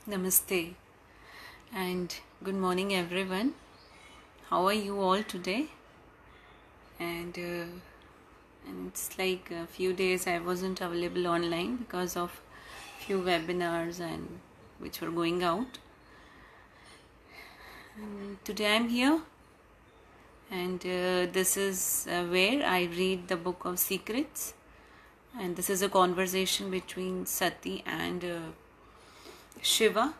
Namaste and good morning everyone. How are you all today? And it's like a few days I wasn't available online because of few webinars and which were going out. And today I'm here and this is where I read the book of secrets, and this is a conversation between Sati and Shiva,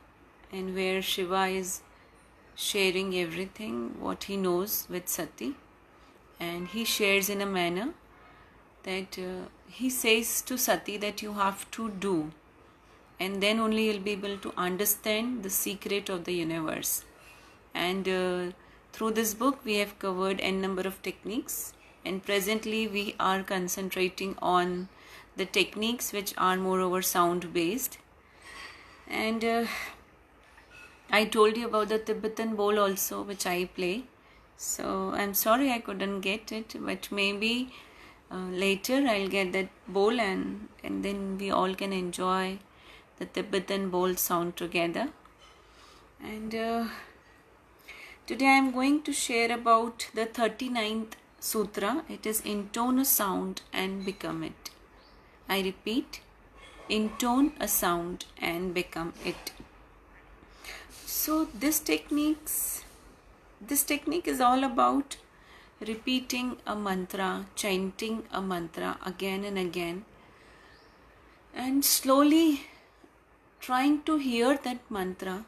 and where Shiva is sharing everything what he knows with Sati, and he shares in a manner that he says to Sati that you have to do, and then only you'll be able to understand the secret of the universe. And through this book we have covered n number of techniques, and presently we are concentrating on the techniques which are moreover sound based. And I told you about the Tibetan bowl also, which I play. So I'm sorry I couldn't get it, but maybe later I'll get that bowl, and then we all can enjoy the Tibetan bowl sound together. And today I'm going to share about the 39th sutra. It is intone a sound and become it. I repeat, intone a sound and become it. So this technique is all about repeating a mantra, chanting a mantra again and again, and slowly trying to hear that mantra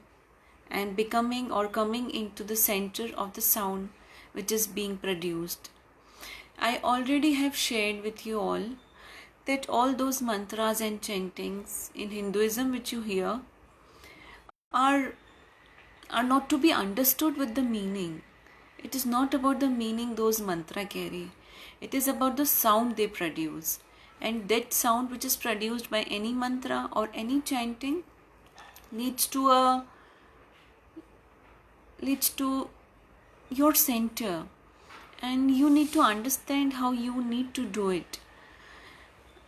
and becoming or coming into the center of the sound which is being produced. I already have shared with you all that all those mantras and chantings in Hinduism which you hear are not to be understood with the meaning. It is not about the meaning those mantra carry. It is about the sound they produce. And that sound which is produced by any mantra or any chanting leads to your center. And you need to understand how you need to do it.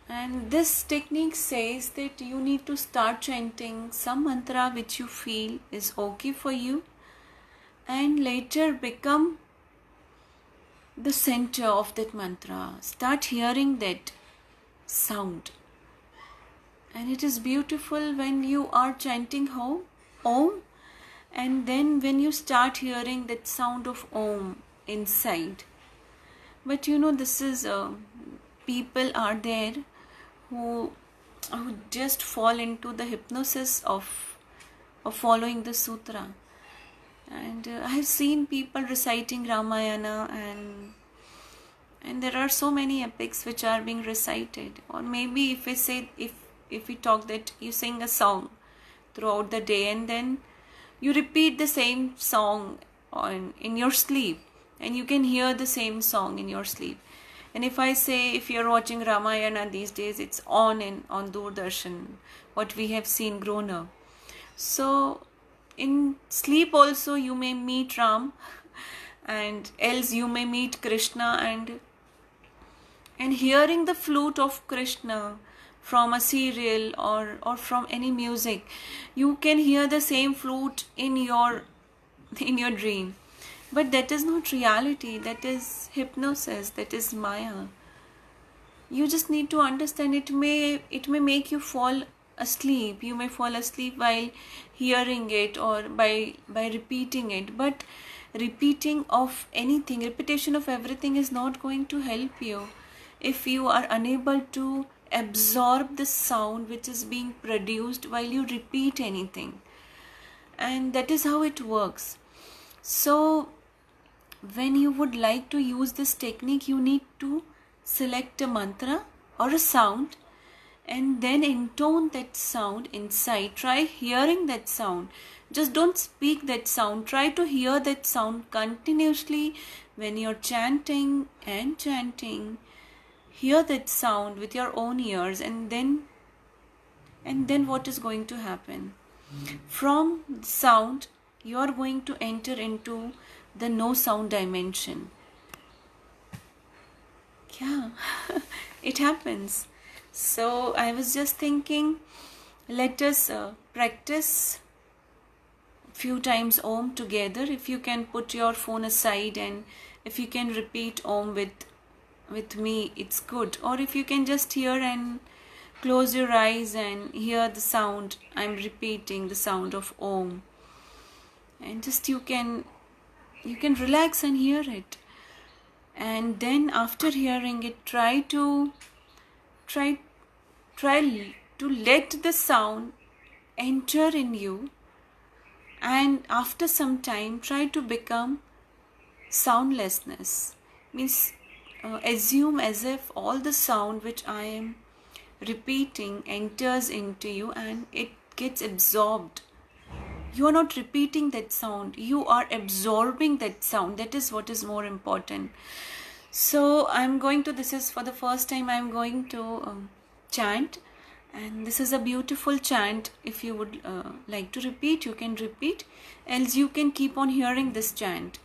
And this technique says that you need to start chanting some mantra which you feel is okay for you, and later become the center of that mantra. Start hearing that sound. And it is beautiful when you are chanting Om, and then when you start hearing that sound of Om inside. But this is people are there who just fall into the hypnosis of following the sutra. And I have seen people reciting Ramayana, and there are so many epics which are being recited. Or maybe if we talk that you sing a song throughout the day, and then you repeat the same song in your sleep, and you can hear the same song in your sleep. And if I say, if you're watching Ramayana these days, it's on Doordarshan, what we have seen grown up. So in sleep also you may meet Ram, and else you may meet Krishna, and hearing the flute of Krishna from a serial or from any music, you can hear the same flute in your dream. But that is not reality, that is hypnosis, that is Maya. You just need to understand it may make you fall asleep. You may fall asleep while hearing it or by repeating it. But repetition of everything is not going to help you if you are unable to absorb the sound which is being produced while you repeat anything. And that is how it works. So when you would like to use this technique, you need to select a mantra or a sound and then intone that sound inside. Try hearing that sound. Just don't speak that sound. Try to hear that sound continuously when you're chanting and chanting. Hear that sound with your own ears, and then what is going to happen? From sound, you are going to enter into the no sound dimension. Yeah, it happens. So I was just thinking, let us practice few times Om together. If you can put your phone aside and if you can repeat Om with me, it's good. Or if you can just hear and close your eyes and hear the sound, I'm repeating the sound of Om, and just you can relax and hear it. And then after hearing it, try to let the sound enter in you, and after some time try to become soundlessness. Means assume as if all the sound which I am repeating enters into you and it gets absorbed. You are not repeating that sound, you are absorbing that sound. That is what is more important. So this is for the first time I'm going to chant, and this is a beautiful chant. If you would like to repeat, you can repeat, else you can keep on hearing this chant.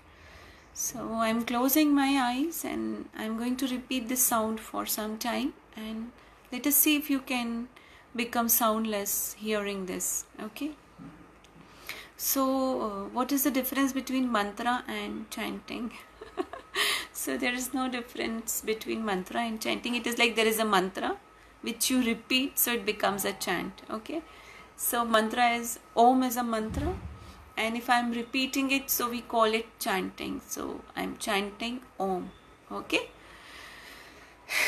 So I'm closing my eyes and I'm going to repeat this sound for some time, and let us see if you can become soundless hearing this. Okay. So what is the difference between mantra and chanting? So there is no difference between mantra and chanting. It is like there is a mantra which you repeat, so it becomes a chant. Okay. So mantra is, Om is a mantra, and if I am repeating it, so we call it chanting. So I am chanting Om. Okay.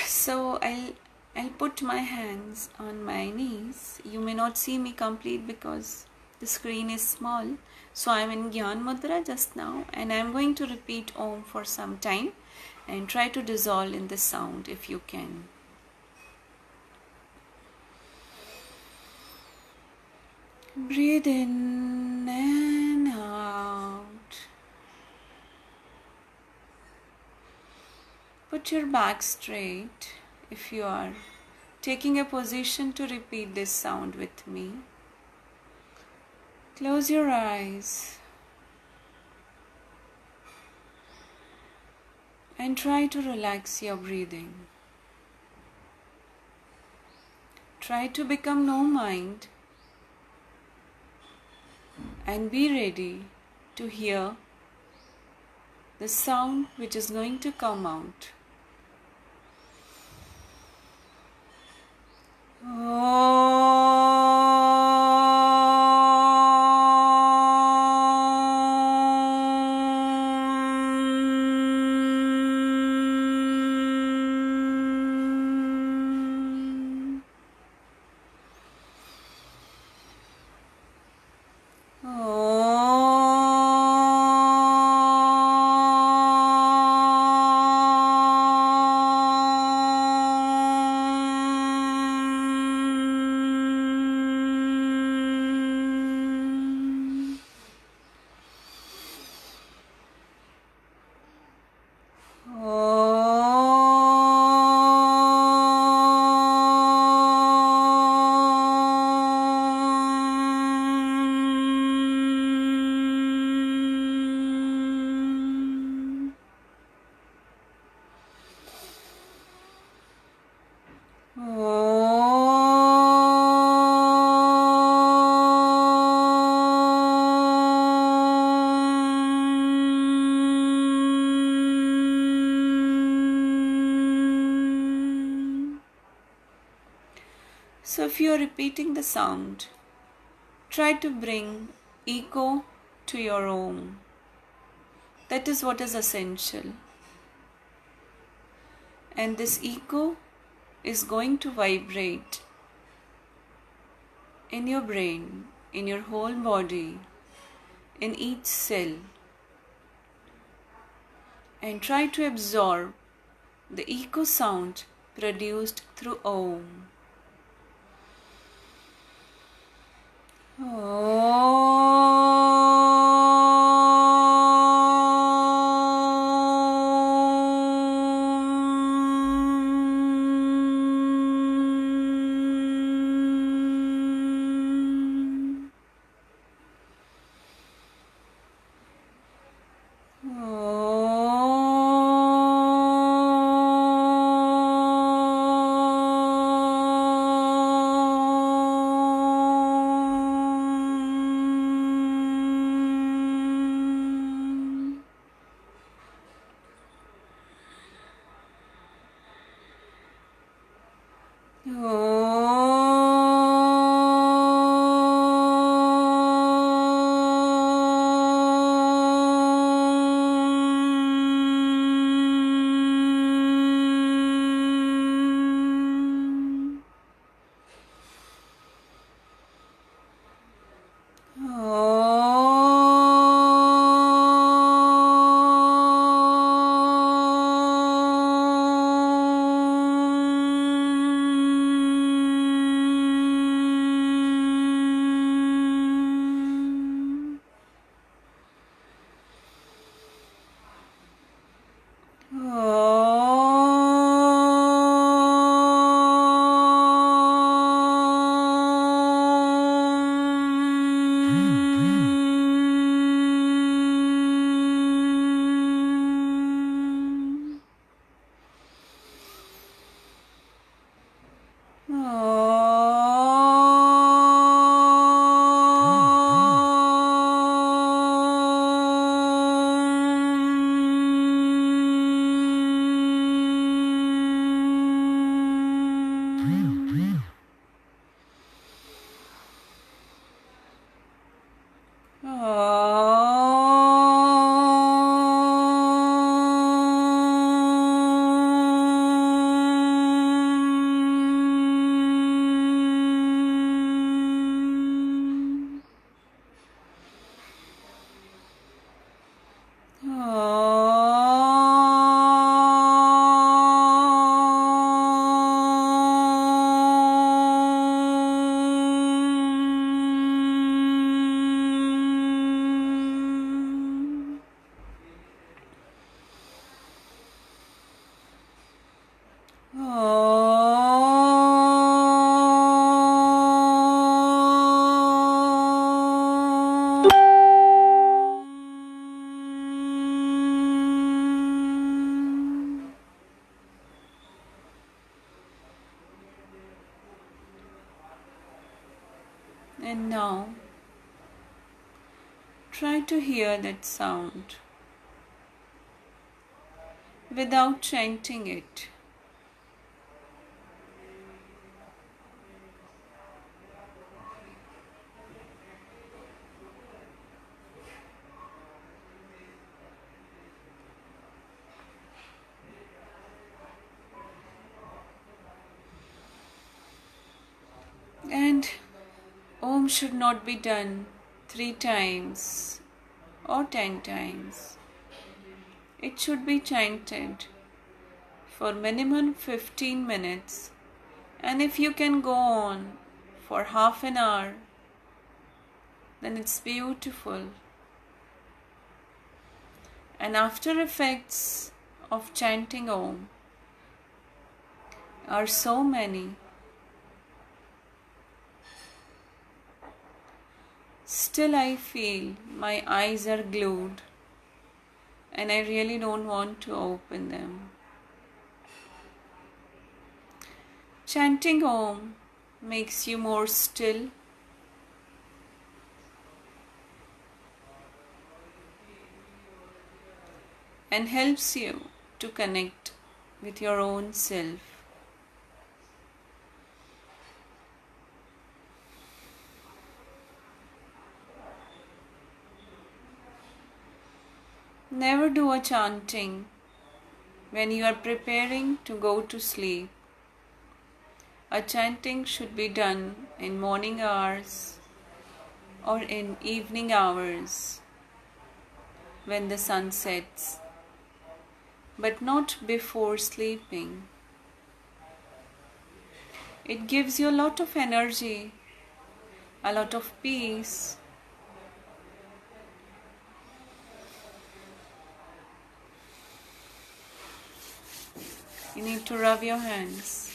So I'll put my hands on my knees. You may not see me complete because the screen is small. So I'm in Gyan Mudra just now, and I'm going to repeat Om for some time and try to dissolve in the sound if you can. Breathe in and out. Put your back straight if you are taking a position to repeat this sound with me. Close your eyes and try to relax your breathing. Try to become no mind and be ready to hear the sound which is going to come out. So if you are repeating the sound, try to bring echo to your Om. That is what is essential. And this echo is going to vibrate in your brain, in your whole body, in each cell. And try to absorb the echo sound produced through Om. And now try to hear that sound without chanting it. And Om should not be done 3 times or 10 times. It should be chanted for minimum 15 minutes, and if you can go on for half an hour, then it's beautiful. And after effects of chanting Om are so many. Still I feel my eyes are glued and I really don't want to open them. Chanting Om makes you more still, and helps you to connect with your own self. Never do a chanting when you are preparing to go to sleep. A chanting should be done in morning hours or in evening hours when the sun sets, but not before sleeping. It gives you a lot of energy, a lot of peace. You need to rub your hands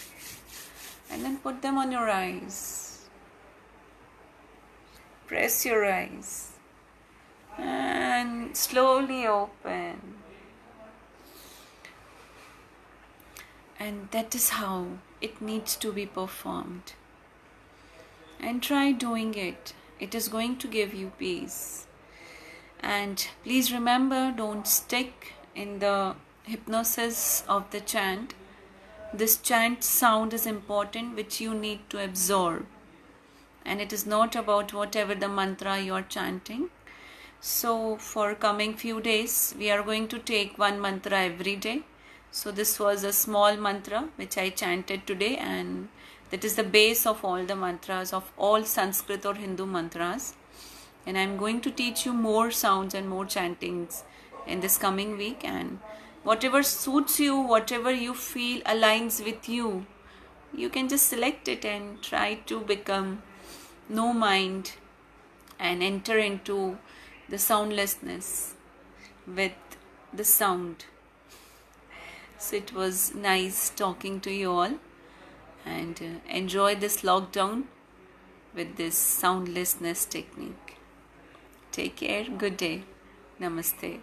and then put them on your eyes. Press your eyes and slowly open. And that is how it needs to be performed. And try doing it. It is going to give you peace. And please remember, don't stick in the hypnosis of the chant. This chant sound is important, which you need to absorb. And it is not about whatever the mantra you are chanting. So for coming few days, we are going to take one mantra every day. So this was a small mantra which I chanted today, and that is the base of all the mantras, of all Sanskrit or Hindu mantras. And I'm going to teach you more sounds and more chantings in this coming week, and whatever suits you, whatever you feel aligns with you, you can just select it and try to become no mind and enter into the soundlessness with the sound. So it was nice talking to you all, and enjoy this lockdown with this soundlessness technique. Take care. Good day. Namaste.